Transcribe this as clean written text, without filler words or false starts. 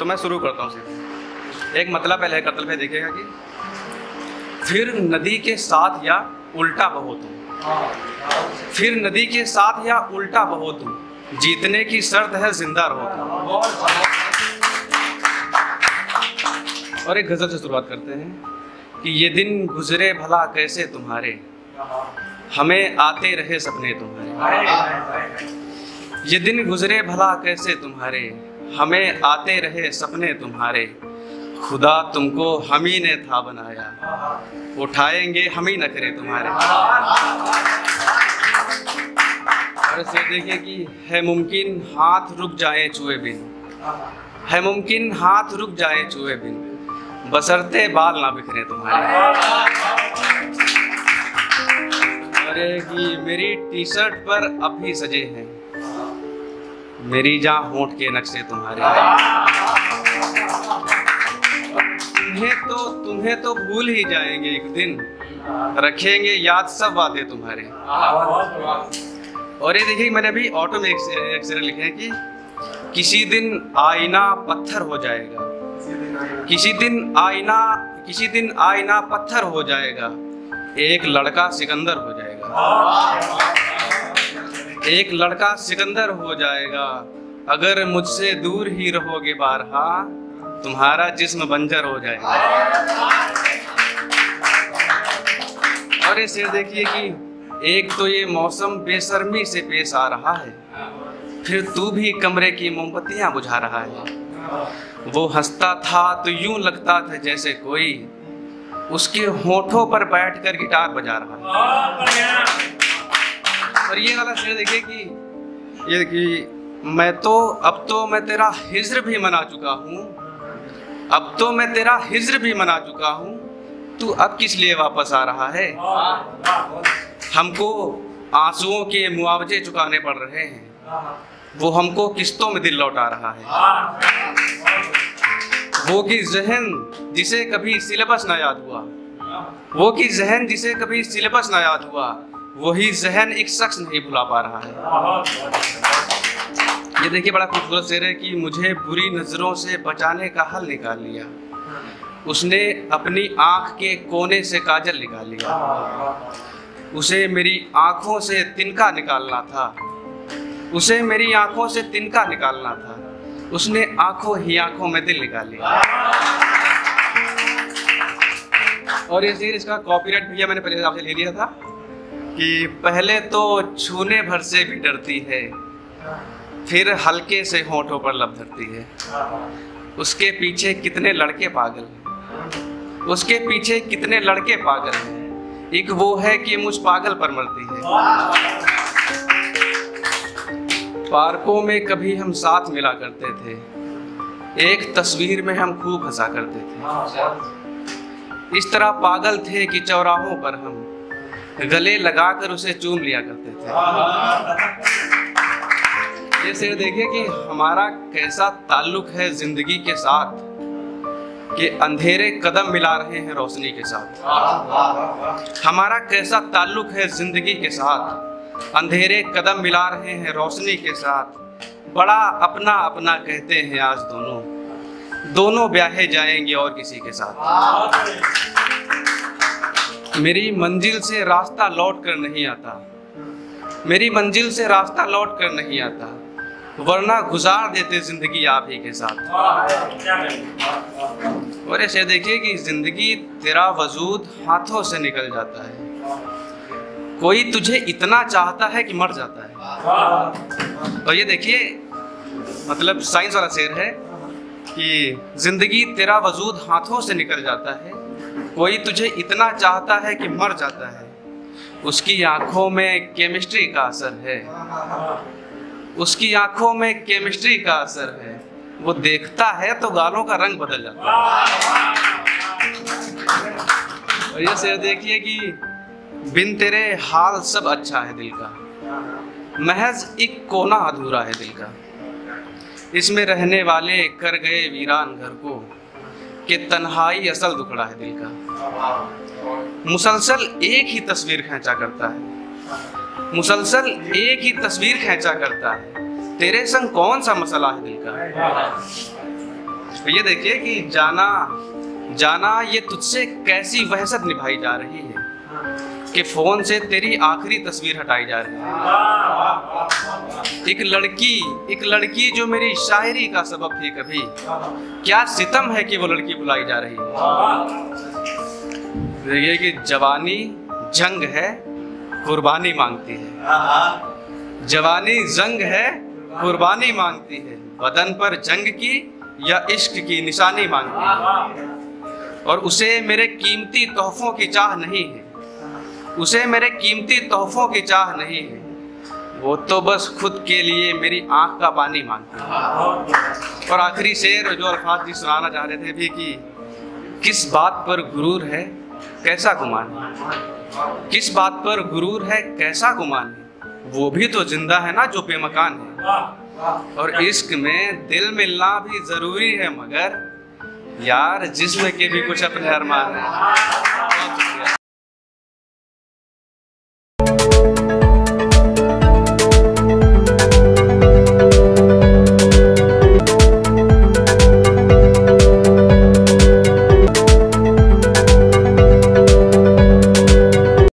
तो मैं शुरू करता हूँ सीधे। एक मतलब पहले कत्ल पे देखिएगा कि फिर नदी के साथ या उल्टा बहो तुम, फिर नदी के साथ या उल्टा बहो तुम, जीतने की शर्त है जिंदा रहो तुम। और एक गजल से शुरुआत करते हैं कि ये दिन गुजरे भला कैसे तुम्हारे, हमें आते रहे सपने तुम्हारे। ये दिन गुजरे भला कैसे तुम्हारे, हमें आते रहे सपने तुम्हारे। खुदा तुमको हम ही ने था बनाया, उठाएंगे हम ही नखरे तुम्हारे। और इसे देखिए कि है मुमकिन हाथ रुक जाए चूहे बिन, है मुमकिन हाथ रुक जाए चूहे बिन, बसरते बाल ना बिखरे तुम्हारे। अरे कि मेरी टी शर्ट पर अब भी सजे हैं मेरी जहाँ होंठ के नक्शे तुम्हारे। तुम्हें तो भूल ही जाएंगे एक दिन, रखेंगे याद सब वादे तुम्हारे। और ये देखिए मैंने अभी ऑटो में एक शेर लिखे हैं कि किसी दिन आईना पत्थर हो जाएगा, किसी दिन आईना पत्थर हो जाएगा, एक लड़का सिकंदर हो जाएगा, एक लड़का सिकंदर हो जाएगा। अगर मुझसे दूर ही रहोगे बारहा, तुम्हारा जिस्म बंजर हो जाएगा। और ये शेर देखिए कि एक तो ये मौसम बेशर्मी से पेश आ रहा है, फिर तू भी कमरे की मोमबत्तियां बुझा रहा है। वो हंसता था तो यूं लगता था जैसे कोई उसके होठों पर बैठकर गिटार बजा रहा है। और ये वाला शेर देखिए कि ये कि अब तो मैं तेरा हिज्र भी मना चुका हूँ, अब तो मैं तेरा हिज्र भी मना चुका हूँ, तू अब किस लिए वापस आ रहा है। हमको आंसुओं के मुआवजे चुकाने पड़ रहे हैं, वो हमको किस्तों में दिल लौटा रहा है। वो की जहन जिसे कभी सिलेबस ना याद हुआ, वो की जहन जिसे कभी सिलेबस ना याद हुआ, वही जहन एक शख्स नहीं भुला पा रहा है। ये देखिए बड़ा खूबसूरत शेर है कि मुझे बुरी नजरों से बचाने का हल निकाल लिया, उसने अपनी आंख के कोने से काजल निकाल लिया। उसे मेरी आंखों से तिनका निकालना था, उसे मेरी आंखों से तिनका निकालना था, उसने आंखों ही आंखों में दिल निकाल लिया। और ये शेर इसका कॉपीराइट भैया मैंने पहले आपसे ले लिया था कि पहले तो छूने भर से भी डरती है, फिर हल्के से होठों पर लब धरती है। उसके पीछे कितने लड़के पागल हैं, उसके पीछे कितने लड़के पागल हैं, एक वो है कि मुझ पागल पर मरती है। पार्कों में कभी हम साथ मिला करते थे, एक तस्वीर में हम खूब हंसा करते थे। इस तरह पागल थे कि चौराहों पर हम गले लगाकर उसे चूम लिया करते थे। ये शेर देखिए कि हमारा कैसा ताल्लुक है जिंदगी के साथ कि अंधेरे कदम मिला रहे हैं रोशनी के साथ। हमारा कैसा ताल्लुक है जिंदगी के साथ, अंधेरे कदम मिला रहे हैं रोशनी के साथ। बड़ा अपना अपना कहते हैं आज दोनों ब्याहे जाएंगे और किसी के साथ। मेरी मंजिल से रास्ता लौट कर नहीं आता, मेरी मंजिल से रास्ता लौट कर नहीं आता, वरना गुजार देते जिंदगी आप ही के साथ। और ऐसे देखिए कि जिंदगी तेरा वजूद हाथों से निकल जाता है, कोई तुझे इतना चाहता है कि मर जाता है। और ये देखिए मतलब साइंस वाला शेर है कि जिंदगी तेरा वजूद हाथों से निकल जाता है, कोई तुझे इतना चाहता है कि मर जाता है। उसकी आंखों में केमिस्ट्री का असर है, उसकी आंखों में केमिस्ट्री का असर है, वो देखता है तो गालों का रंग बदल जाता है। और ये शेर देखिए कि बिन तेरे हाल सब अच्छा है दिल का, महज एक कोना अधूरा है दिल का। इसमें रहने वाले कर गए वीरान घर को, कि तन्हाई असल दुखड़ा है दिल का। मुसलसल एक ही तस्वीर खींचा करता है, मुसलसल एक ही तस्वीर खींचा करता है, तेरे संग कौन सा मसला है दिल का। ये देखिए कि जाना जाना ये तुझसे कैसी वहशत निभाई जा रही है कि फोन से तेरी आखिरी तस्वीर हटाई जा रही है। एक लड़की जो मेरी शायरी का सबब थी कभी, क्या सितम है कि वो लड़की बुलाई जा रही है। देखिए कि जवानी जंग है, कुर्बानी मांगती है। जवानी जंग है, कुर्बानी मांगती है। बदन पर जंग की या इश्क की निशानी मांगती है। और उसे मेरे कीमती तोहफों की चाह नहीं है, उसे मेरे कीमती तोहफों की चाह नहीं है। वो तो बस खुद के लिए मेरी आंख का पानी मांगती है। और आखिरी शेर जो अल्फाज जी सुनाना चाह रहे थे भी कि किस बात पर गुरूर है कैसा गुमान है, किस बात पर गुरूर है कैसा गुमान है। वो भी तो जिंदा है ना जो बेमकान है। और इश्क में दिल मिलना भी जरूरी है, मगर यार जिस्म के भी कुछ अपने अरमान है।